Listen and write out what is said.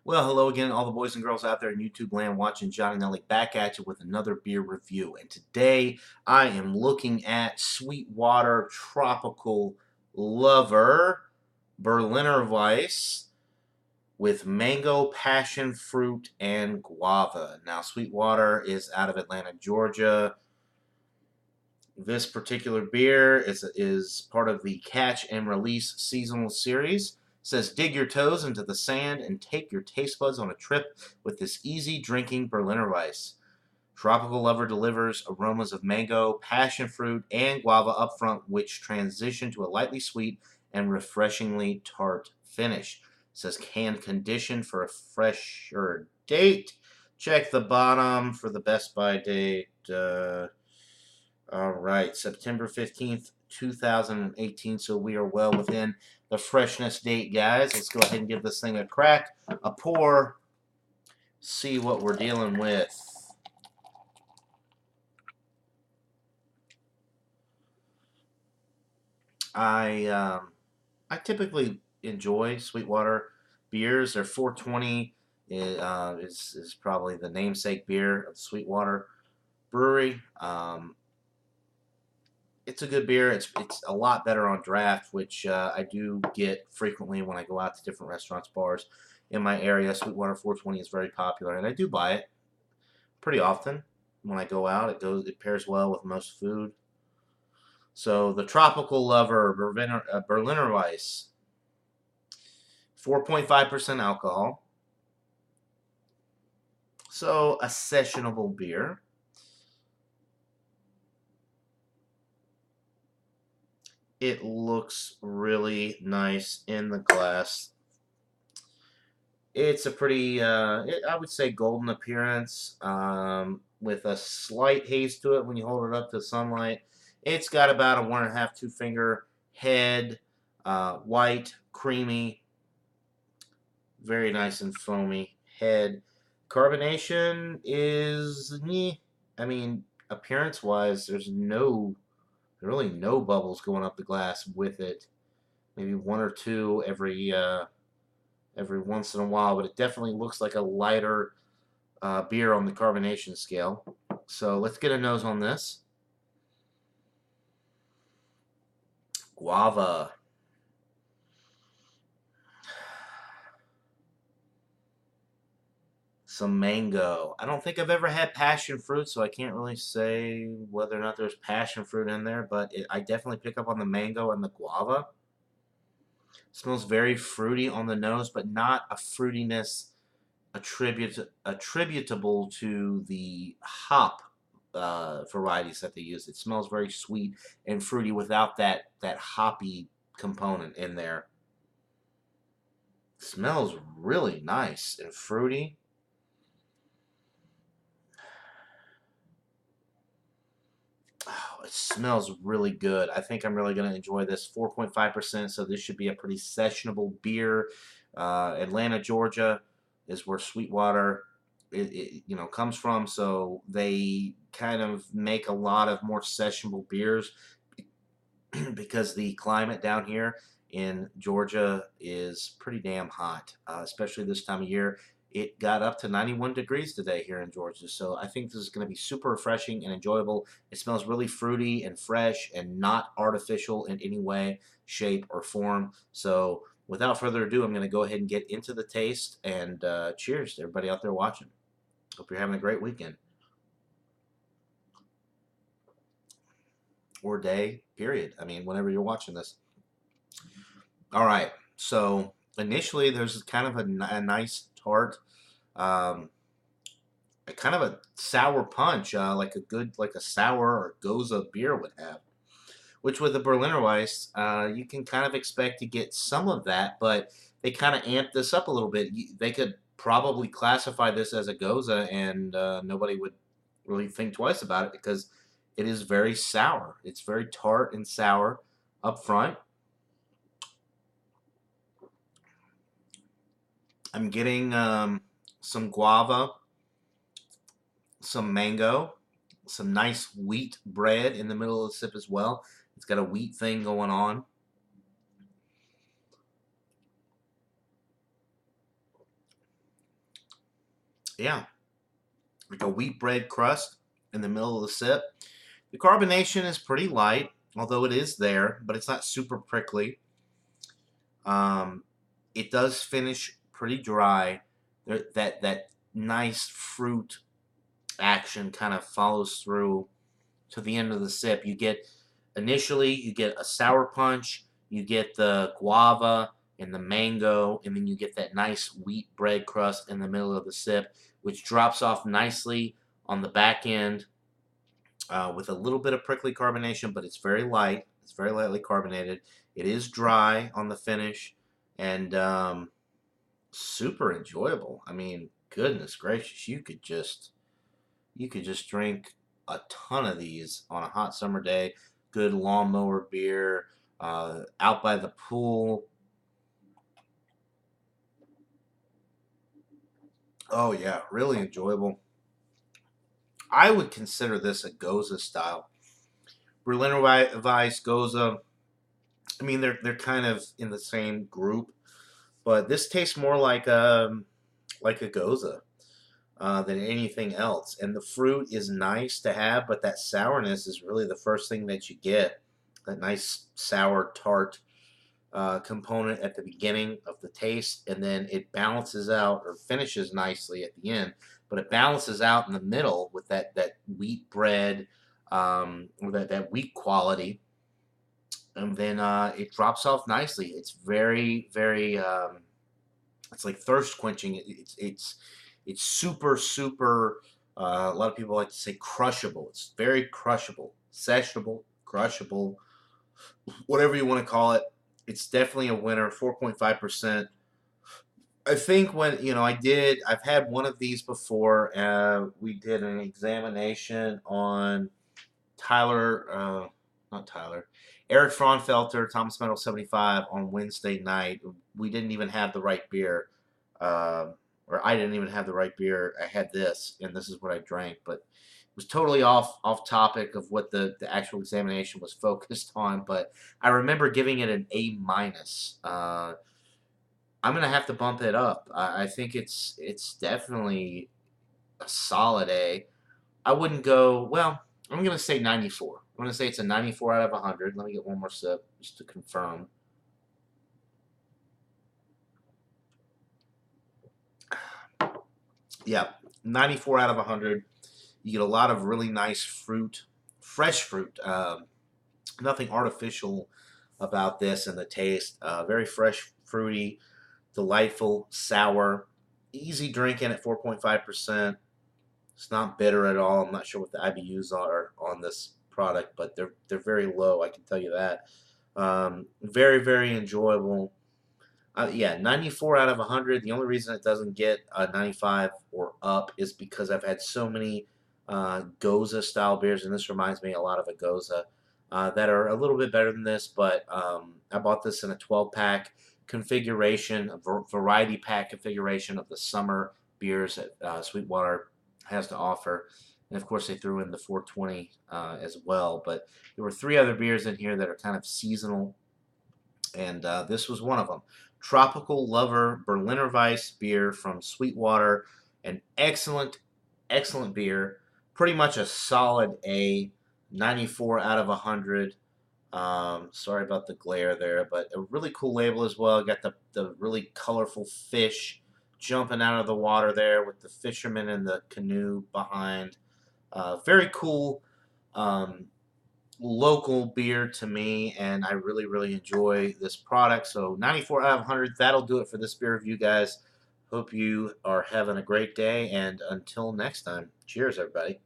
Well, hello again, all the boys and girls out there in YouTube land watching Johnny Nelly back at you with another beer review. And today I am looking at Sweetwater Tropical Lover Berliner Weisse with mango, passion fruit, and guava. Now, Sweetwater is out of Atlanta, Georgia. This particular beer is part of the Catch and Release seasonal series. It says, dig your toes into the sand and take your taste buds on a trip with this easy drinking Berliner Weiss. Tropical Lover delivers aromas of mango, passion fruit, and guava up front, which transition to a lightly sweet and refreshingly tart finish. It says can condition for a fresher date. Check the bottom for the best by date. All right, September 15th, 2018. So we are well within the freshness date, guys. Let's go ahead and give this thing a crack, a pour, see what we're dealing with. I typically enjoy Sweetwater beers. Their 420 is probably the namesake beer of Sweetwater Brewery. It's a good beer. It's a lot better on draft, which I do get frequently when I go out to different restaurants, bars in my area. Sweetwater 420 is very popular, and I do buy it pretty often when I go out. It pairs well with most food. So the Tropical Lover Berliner Weiss, 4.5% alcohol. So a sessionable beer. It looks really nice in the glass. It's a pretty, I would say, golden appearance with a slight haze to it when you hold it up to sunlight. It's got about a 1.5, 2-finger head, white, creamy, very nice and foamy head. Carbonation is, I mean, appearance-wise, there's really no bubbles going up the glass with it. Maybe one or two every once in a while, but it definitely looks like a lighter beer on the carbonation scale. So let's get a nose on this. Guava. Some mango. I don't think I've ever had passion fruit, so I can't really say whether or not there's passion fruit in there, but I definitely pick up on the mango and the guava. Smells very fruity on the nose, but not a fruitiness attributable to the hop varieties that they use. It smells very sweet and fruity without that hoppy component in there. It smells really nice and fruity. Oh, it smells really good. I think I'm really going to enjoy this. 4.5%, so this should be a pretty sessionable beer. Atlanta, Georgia is where Sweetwater comes from, so they kind of make a lot of more sessionable beers because the climate down here in Georgia is pretty damn hot, especially this time of year. It got up to 91 degrees today here in Georgia, so I think this is going to be super refreshing and enjoyable. It smells really fruity and fresh and not artificial in any way, shape, or form. So without further ado, I'm going to go ahead and get into the taste, and cheers to everybody out there watching. Hope you're having a great weekend. Or day, period. I mean, whenever you're watching this. All right, so initially there's kind of a nice tart, um, kind of a sour punch, like a sour or goza beer would have. Which with the Berliner Weiss, you can kind of expect to get some of that, but they kind of amp this up a little bit. They could probably classify this as a goza, and nobody would really think twice about it because it is very sour. It's very tart and sour up front. I'm getting some guava, some mango, some nice wheat bread in the middle of the sip as well. It's got a wheat thing going on. Yeah, like a wheat bread crust in the middle of the sip. The carbonation is pretty light, although it is there, but it's not super prickly. Um, it does finish pretty dry. That nice fruit action kind of follows through to the end of the sip. Initially you get a sour punch, you get the guava and the mango, and then you get that nice wheat bread crust in the middle of the sip, which drops off nicely on the back end with a little bit of prickly carbonation, but it's very light. It's very lightly carbonated. It is dry on the finish, and super enjoyable. I mean, goodness gracious, you could just drink a ton of these on a hot summer day. Good lawnmower beer, out by the pool. Oh yeah, really enjoyable. I would consider this a Goza style. Berliner Weiss, Goza. I mean, they're kind of in the same group, but this tastes more like a Goza than anything else. And the fruit is nice to have, but that sourness is really the first thing that you get. That nice sour tart component at the beginning of the taste, and then it balances out or finishes nicely at the end. But it balances out in the middle with that wheat bread or that wheat quality, and then it drops off nicely. It's very it's like thirst quenching. It's super. A lot of people like to say crushable. It's very crushable, sessionable, crushable, whatever you want to call it. It's definitely a winner. 4.5%. I think when I've had one of these before. We did an examination on Tyler, not Tyler, Eric Fraunfelter, Thomas Meadow 75 on Wednesday night. We didn't even have the right beer, uh, or I didn't even have the right beer. I had this, and this is what I drank, but it was totally off topic of what the actual examination was focused on. But I remember giving it an A minus. I'm gonna have to bump it up. I think it's definitely a solid A. I wouldn't go, well, I'm going to say 94. I'm going to say it's a 94 out of 100. Let me get one more sip just to confirm. Yeah, 94 out of 100. You get a lot of really nice fruit, fresh fruit. Nothing artificial about this and the taste. Very fresh, fruity, delightful, sour, easy drinking at 4.5%. It's not bitter at all. I'm not sure what the IBUs are on this product, but they're very low. I can tell you that. Very enjoyable. Yeah, 94 out of 100. The only reason it doesn't get a 95 or up is because I've had so many Goza style beers, and this reminds me a lot of a Goza that are a little bit better than this. But I bought this in a 12 pack configuration, a variety pack configuration of the summer beers that Sweetwater has to offer. And of course, they threw in the 420 as well. But there were three other beers in here that are kind of seasonal, and this was one of them. Tropical Lover Berliner Weiss beer from Sweetwater. An excellent beer. Pretty much a solid A. 94 out of 100. Sorry about the glare there, but a really cool label as well. Got the really colorful fish jumping out of the water there with the fisherman in the canoe behind. Very cool local beer to me, and I really enjoy this product. So 94 out of 100, that'll do it for this beer review, guys. Hope you are having a great day, and until next time, cheers, everybody.